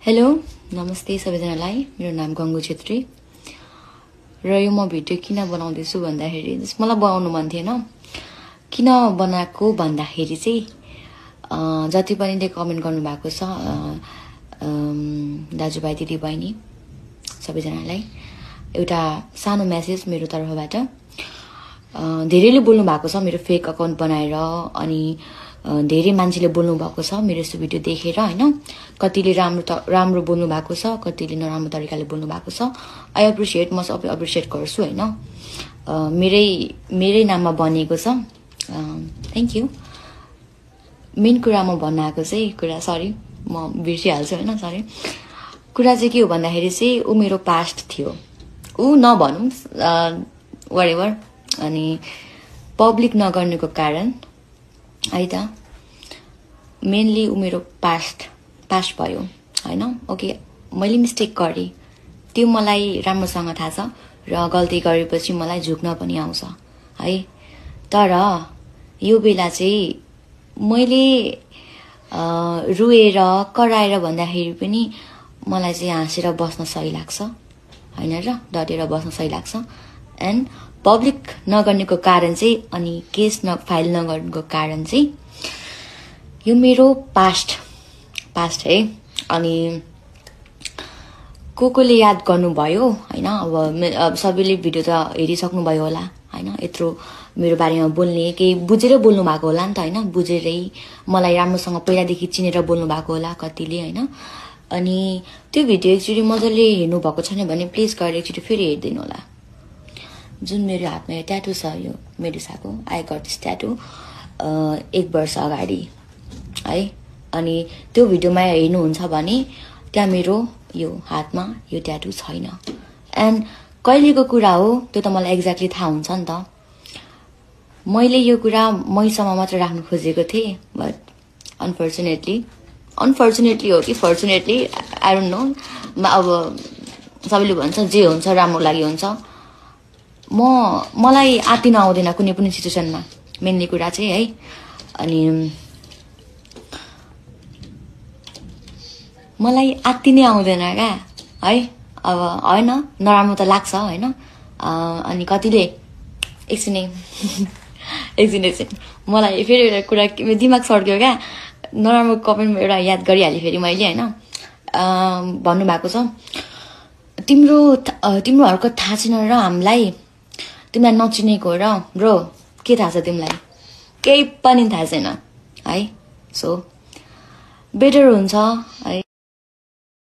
hello नमस्ते सबैजनालाई मेरो नाम गंगु छेत्री र यो म भिडियो किन बनाउँदैछु भन्दाखेरि मलाई बनाउनु मन थिएन किन बनाएको भन्दाखेरि चाहिँ जति पनि ले कमेन्ट गर्नु भएको छ दाजुभाइ दिदीबहिनी सबैजनालाई एउटा सानो मेसेज मेरो तर्फबाट धेरैले बोल्नु भएको छ मेरो फेक अकाउन्ट बनाएर अनि धेरै मान्छेले बोल्नु भएको छ मेरो यस्तो भिडियो देखेर हैन कतिले राम्रो बोल्नु भएको छ कतिले नराम्रो तरिकाले बोल्नु भएको छ आई एप्रिशिएट म सबै एप्रिशिएट गर्छु हैन मेरै नाममा बनेको छ थ्यांक यू मेन कुरा म भन्न आएको चाहिँ कुरा सरी म बिर्सिहाल्छु हैन सरी कुरा चाहिँ के हो भन्दाखेरि चाहिँ उ मेरो पास्ट थियो उ नभनौं व्हाटएभर अनि पब्लिक नगर्नुको कारण है त मेनली उ मेरो पास्ट भयो हैन ओके मैले मिस्टेक गरे त्यो मलाई राम्रोसँग थाहा छ र गल्ती गरेपछि मलाई झुक्न पनि आउँछ है तर यो बेला चाहिँ मैले रुएर कराएर भन्दाखेरि पनि मलाई चाहिँ हाँसेर बस्न सही लाग्छ हैन र डटेर बस्न सही लाग्छ एन्ड पब्लिक नगर्नेको कारण चाहिँ अनि केस फाइल नगर्नुको कारण चाहिँ यो मेरो पास्ट है अनि कोले याद गर्नुभयो हैन अब सबैले भिडियो त हेरिसक्नु भयो होला हैन यत्रो मेरो बारेमा बोल्ने केही बुझेर बोल्नु भएको होला नि त हैन बुझेरै मलाई राम्रोसँग पहिलादेखि चिनेर बोल्नु भएको होला कतिले हैन अनि त्यो भिडियो एक्चुअली मजाले हेर्नु भएको छैन भने प्लिज गएर एकचोटि फेरि हेर्दिनु होला जुन मेरो हातमा यो ट्याटु छ यो मेडुसाको आई गट दिस ट्याटु 1 वर्ष अगाडि है अनि त्यो भिडियोमा हेर्नुहुन्छ भने त्यहाँ मेरो यो हातमा यो ट्याटु छैन एन्ड कहिलेको कुरा हो त्यो त मलाई एक्ज्याक्टली थाहा हुन्छ नि त मैले यो कुरा मैसम्म मात्र राख्न खोजेको थिएँ बट अनफर्चुनेटली हो कि फर्चुनेटली आई डोन्ट नो अब सबैले भन्छ जे हुन्छ राम्रो लागि हुन्छ मलाई आत्तिन आउँदैन कुनै पनि सिचुएसनमा मेनली कुरा चाहिँ है अनि मलाई आत्तिनै आउँदैन क्या है अब हैन नराम्रो त लाग्छ हैन अनि कतिले एकछिन मलाई फेरि एउटा कुरा दिमाग सर्क्यो क्या नराम्रो कमेन्ट एउटा याद गरिहालेँ फेरि मैले हैन भन्नु भएको छ तिम्रोहरूको थाहा छैन र हामीलाई तिमीलाई नचिनेको र ब्रो के थाहा छ तिमीलाई केही पनि थाहा छैन है सो बेटर हुन्छ है